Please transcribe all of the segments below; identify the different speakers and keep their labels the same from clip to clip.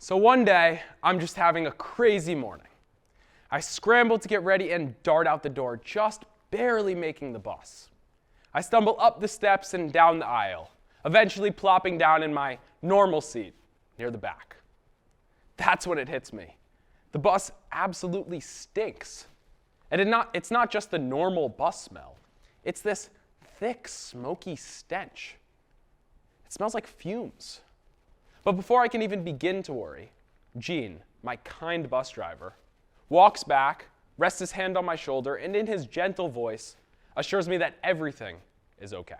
Speaker 1: So one day, I'm just having a crazy morning. I scramble to get ready and dart out the door, just barely making the bus. I stumble up the steps and down the aisle, eventually plopping down in my normal seat near the back. That's when it hits me. The bus absolutely stinks. And it's not just the normal bus smell. It's this thick, smoky stench. It smells like fumes. But before I can even begin to worry, Gene, my kind bus driver, walks back, rests his hand on my shoulder, and in his gentle voice assures me that everything is okay.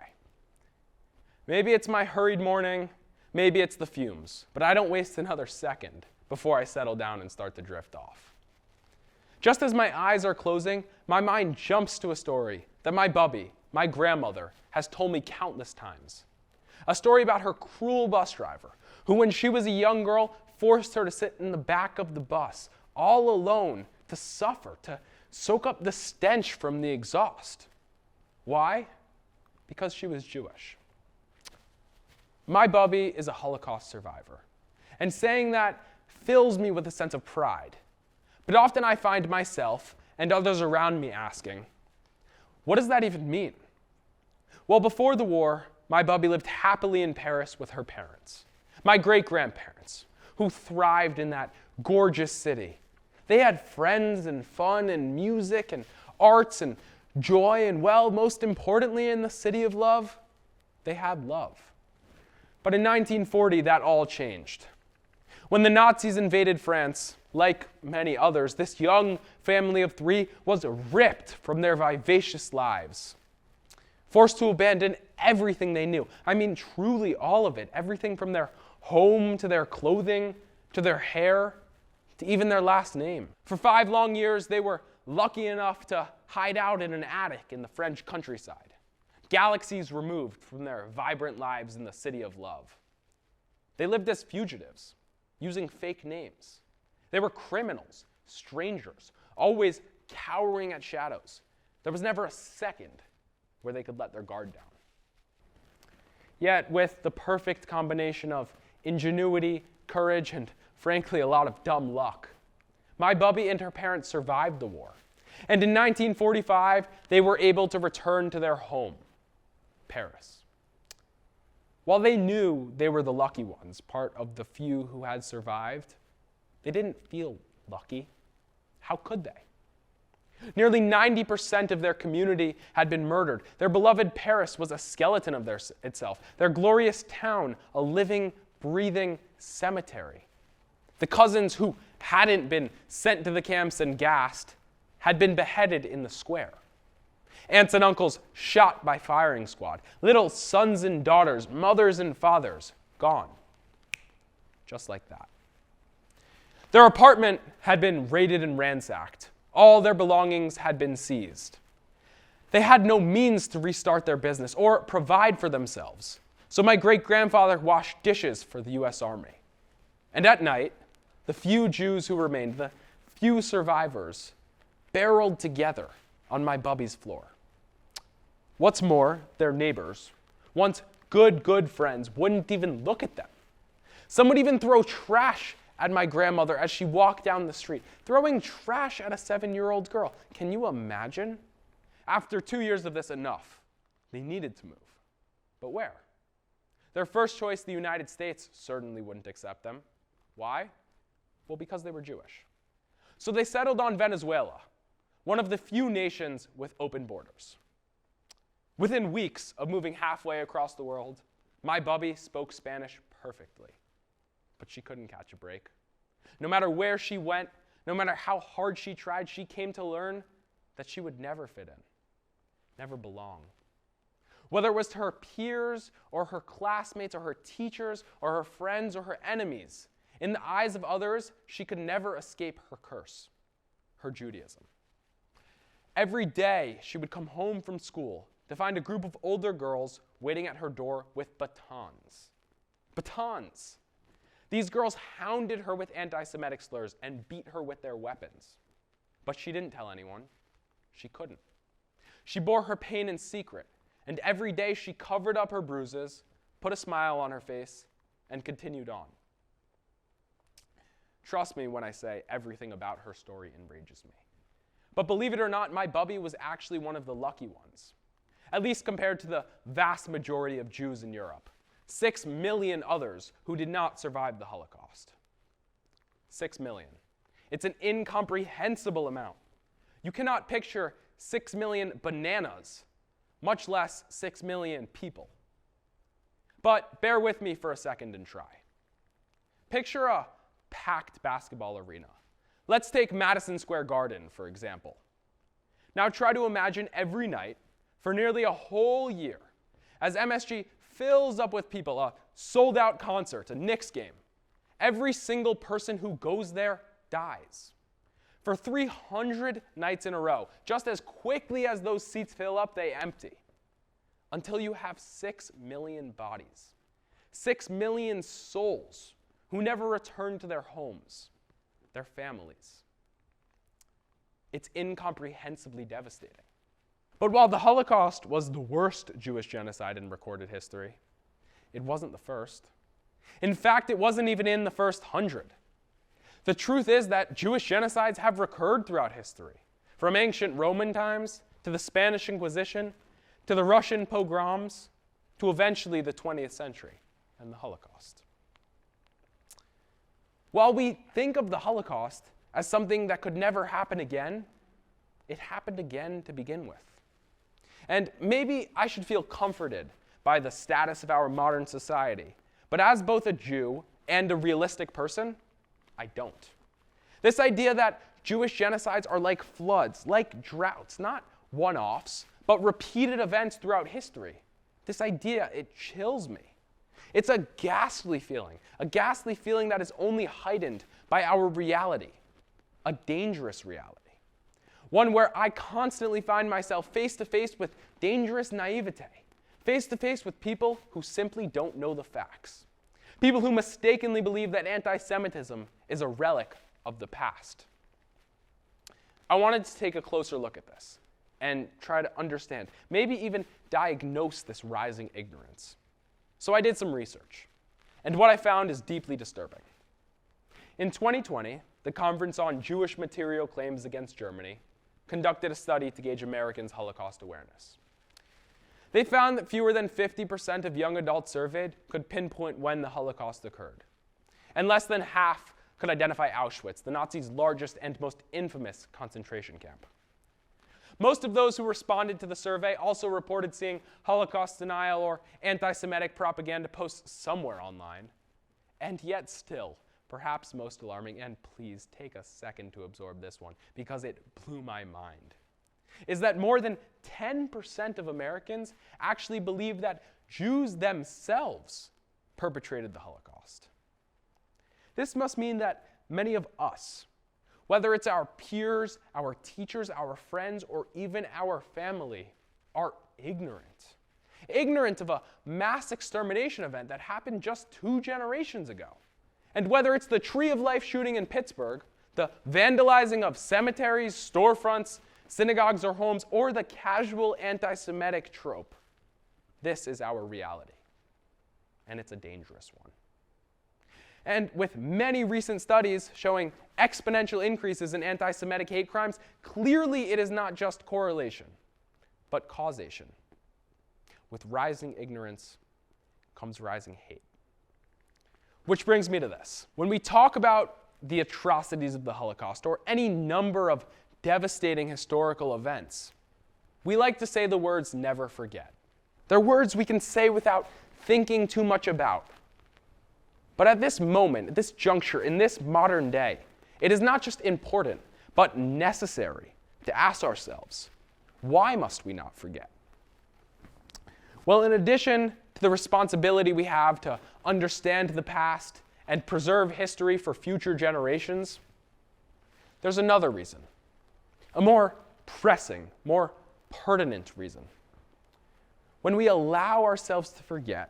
Speaker 1: Maybe it's my hurried morning, maybe it's the fumes, but I don't waste another second before I settle down and start to drift off. Just as my eyes are closing, my mind jumps to a story that my Bubbie, my grandmother, has told me countless times. A story about her cruel bus driver, who when she was a young girl, forced her to sit in the back of the bus, all alone, to suffer, to soak up the stench from the exhaust. Why? Because she was Jewish. My Bubbie is a Holocaust survivor, and saying that fills me with a sense of pride. But often I find myself and others around me asking, what does that even mean? Well, before the war, my Bubbie lived happily in Paris with her parents, my great-grandparents, who thrived in that gorgeous city. They had friends and fun and music and arts and joy, and well, most importantly in the city of love, they had love. But in 1940, that all changed. When the Nazis invaded France, like many others, this young family of three was ripped from their vivacious lives, forced to abandon everything they knew. I mean, truly all of it. Everything from their home to their clothing to their hair to even their last name. For 5 long years, they were lucky enough to hide out in an attic in the French countryside, galaxies removed from their vibrant lives in the city of love. They lived as fugitives, using fake names. They were criminals, strangers, always cowering at shadows. There was never a second where they could let their guard down. Yet, with the perfect combination of ingenuity, courage, and frankly, a lot of dumb luck, my Bubbie and her parents survived the war. And in 1945, they were able to return to their home, Paris. While they knew they were the lucky ones, part of the few who had survived, they didn't feel lucky. How could they? Nearly 90% of their community had been murdered. Their beloved Paris was a skeleton of itself. Their glorious town, a living, breathing cemetery. The cousins who hadn't been sent to the camps and gassed had been beheaded in the square. Aunts and uncles shot by firing squad. Little sons and daughters, mothers and fathers, gone. Just like that. Their apartment had been raided and ransacked. All their belongings had been seized. They had no means to restart their business or provide for themselves. So my great-grandfather washed dishes for the U.S. Army. And at night, the few Jews who remained, the few survivors, barreled together on my Bubbie's floor. What's more, their neighbors, once good friends, wouldn't even look at them. Some would even throw trash at my grandmother as she walked down the street, throwing trash at a 7-year-old girl. Can you imagine? After 2 years of this, enough. They needed to move. But where? Their first choice, the United States, certainly wouldn't accept them. Why? Well, because they were Jewish. So they settled on Venezuela, one of the few nations with open borders. Within weeks of moving halfway across the world, my Bubbie spoke Spanish perfectly. But she couldn't catch a break. No matter where she went, no matter how hard she tried, she came to learn that she would never fit in, never belong. Whether it was to her peers or her classmates or her teachers or her friends or her enemies, in the eyes of others, she could never escape her curse, her Judaism. Every day, she would come home from school to find a group of older girls waiting at her door with batons. Batons! These girls hounded her with anti-Semitic slurs and beat her with their weapons. But she didn't tell anyone. She couldn't. She bore her pain in secret, and every day she covered up her bruises, put a smile on her face, and continued on. Trust me when I say everything about her story enrages me. But believe it or not, my Bubbie was actually one of the lucky ones, at least compared to the vast majority of Jews in Europe. 6 million others who did not survive the Holocaust. 6 million. It's an incomprehensible amount. You cannot picture 6 million bananas, much less 6 million people. But bear with me for a second and try. Picture a packed basketball arena. Let's take Madison Square Garden, for example. Now try to imagine every night, for nearly a whole year, as MSG fills up with people, a sold-out concert, a Knicks game. Every single person who goes there dies. For 300 nights in a row, just as quickly as those seats fill up, they empty. Until you have 6 million bodies, 6 million souls who never return to their homes, their families. It's incomprehensibly devastating. But while the Holocaust was the worst Jewish genocide in recorded history, it wasn't the first. In fact, it wasn't even in the first 100. The truth is that Jewish genocides have recurred throughout history, from ancient Roman times to the Spanish Inquisition to the Russian pogroms to eventually the 20th century and the Holocaust. While we think of the Holocaust as something that could never happen again, it happened again to begin with. And maybe I should feel comforted by the status of our modern society, but as both a Jew and a realistic person, I don't. This idea that Jewish genocides are like floods, like droughts, not one-offs, but repeated events throughout history. This idea, it chills me. It's a ghastly feeling that is only heightened by our reality, a dangerous reality. One where I constantly find myself face to face with dangerous naivete, face to face with people who simply don't know the facts, people who mistakenly believe that antisemitism is a relic of the past. I wanted to take a closer look at this and try to understand, maybe even diagnose this rising ignorance. So I did some research, and what I found is deeply disturbing. In 2020, the Conference on Jewish Material Claims Against Germany conducted a study to gauge Americans' Holocaust awareness. They found that fewer than 50% of young adults surveyed could pinpoint when the Holocaust occurred, and less than half could identify Auschwitz, the Nazis' largest and most infamous concentration camp. Most of those who responded to the survey also reported seeing Holocaust denial or anti-Semitic propaganda posts somewhere online. And yet still, perhaps most alarming, and please take a second to absorb this one because it blew my mind, is that more than 10% of Americans actually believe that Jews themselves perpetrated the Holocaust. This must mean that many of us, whether it's our peers, our teachers, our friends, or even our family, are ignorant. Ignorant of a mass extermination event that happened just 2 generations ago. And whether it's the Tree of Life shooting in Pittsburgh, the vandalizing of cemeteries, storefronts, synagogues, or homes, or the casual anti-Semitic trope, this is our reality. And it's a dangerous one. And with many recent studies showing exponential increases in anti-Semitic hate crimes, clearly it is not just correlation, but causation. With rising ignorance comes rising hate. Which brings me to this. When we talk about the atrocities of the Holocaust or any number of devastating historical events, we like to say the words never forget. They're words we can say without thinking too much about. But at this moment, at this juncture, in this modern day, it is not just important, but necessary to ask ourselves, why must we not forget? Well, in addition to the responsibility we have to understand the past and preserve history for future generations, there's another reason, a more pressing, more pertinent reason. When we allow ourselves to forget,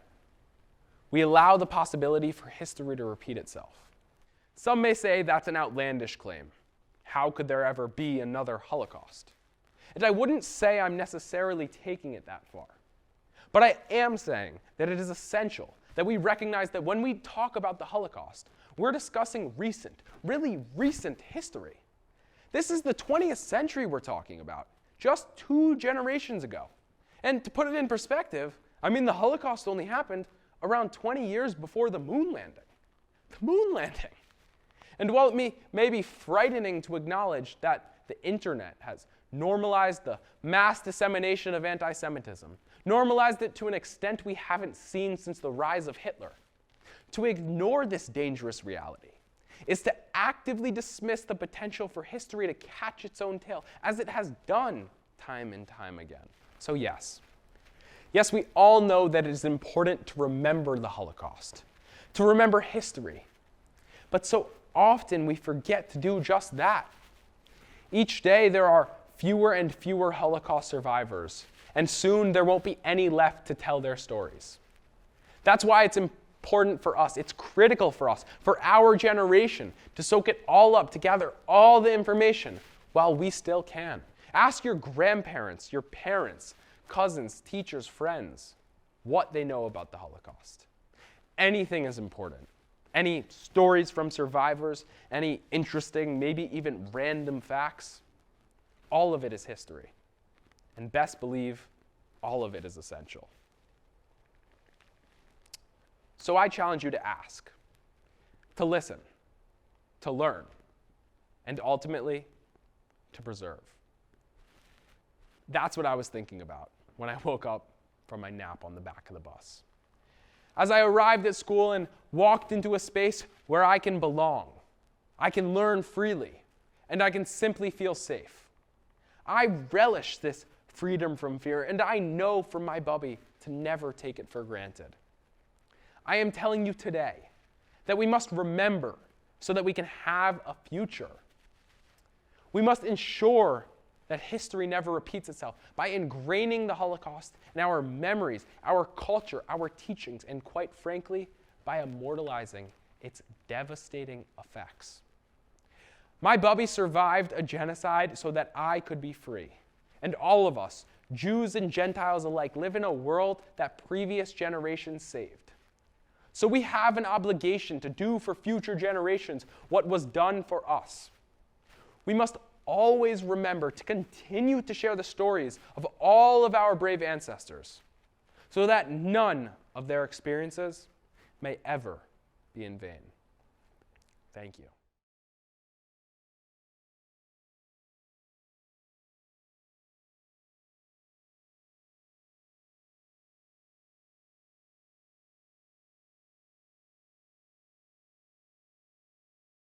Speaker 1: we allow the possibility for history to repeat itself. Some may say that's an outlandish claim. How could there ever be another Holocaust? And I wouldn't say I'm necessarily taking it that far. But I am saying that it is essential that we recognize that when we talk about the Holocaust, We're discussing recent, really recent history. This is the 20th century we're talking about, just 2 generations ago. And to put it in perspective, I mean, the Holocaust only happened around 20 years before the moon landing. The moon landing. And while it may be frightening to acknowledge that the internet has normalized the mass dissemination of antisemitism, normalized it to an extent we haven't seen since the rise of Hitler, to ignore this dangerous reality is to actively dismiss the potential for history to catch its own tail, as it has done time and time again. So yes, we all know that it is important to remember the Holocaust, to remember history. But so often we forget to do just that. Each day there are fewer and fewer Holocaust survivors, and soon there won't be any left to tell their stories. That's why it's important for us, it's critical for us, for our generation, to soak it all up, to gather all the information while we still can. Ask your grandparents, your parents, cousins, teachers, friends, what they know about the Holocaust. Anything is important. Any stories from survivors, any interesting, maybe even random facts, all of it is history. And best believe, all of it is essential. So I challenge you to ask, to listen, to learn, and ultimately, to preserve. That's what I was thinking about when I woke up from my nap on the back of the bus. As I arrived at school and walked into a space where I can belong, I can learn freely, and I can simply feel safe. I relish this freedom from fear, and I know from my Bubbie to never take it for granted. I am telling you today that we must remember so that we can have a future. We must ensure that history never repeats itself by ingraining the Holocaust in our memories, our culture, our teachings, and quite frankly, by immortalizing its devastating effects. My Bubbie survived a genocide so that I could be free. And all of us, Jews and Gentiles alike, live in a world that previous generations saved. So we have an obligation to do for future generations what was done for us. We must always remember to continue to share the stories of all of our brave ancestors so that none of their experiences may ever be in vain. Thank you.